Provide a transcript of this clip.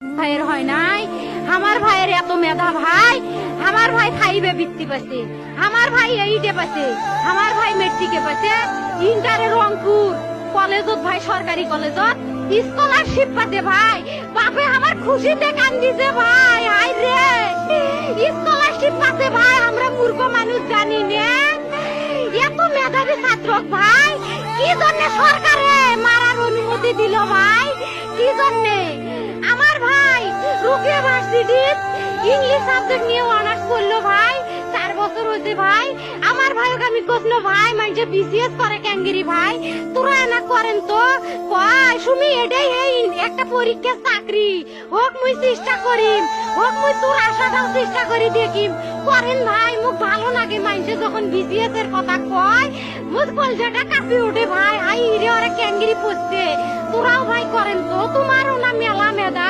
ভাইয়ের হয় নাই, আমার ভাইয়ের এত মেধা ভাই, আমার ভাই ফাইভে বৃত্তি পাচ্ছে, আমার ভাই এইটে পাচ্ছে, আমার ভাই মেট্রিকে পাচ্ছে, ইন্টারে রংপুর কলেজত ভাই সরকারি কলেজত স্কলারশিপ পাতে ভাই, বাপে আমার খুশিতে কান্দিছে ভাই, হাই রে স্কলারশিপ পাতে ভাই, আমরা মূর্খ মানুষ জানি না এত মেধাবী ছাত্র ভাই, কি জন্য সরকারে মারার অনুমতি দিল ভাই, কি জন্য? আমার ভাই রুকিয়া ভার্সিটির ইংলিশ সাবজেক্ট নিয়ে অনার্স করলো ভাই, 4 বছর হয়েছে ভাই, আমার ভাইকে আমি কইলো ভাই মানে বিসিএস করে ক্যাঙ্গেরি ভাই, তোরা না করেন তো কয় সুমি এটাই এই একটা পরীক্ষা চাকরি হোক মুই চেষ্টা করিম, হোক মুই তোর আশাটাও চেষ্টা করি দেখিম, করেন ভাই মুখ ভালো লাগে মানুষে যখন বিসিএস এর কথা কয়, মুখ কলজাটা কাঁপি ওঠে ভাই, হাই রে ওরা ক্যাঙ্গেরি পড়ছে, তোরাও ভাই করেন তো, তোমারও না মেলা মেধা।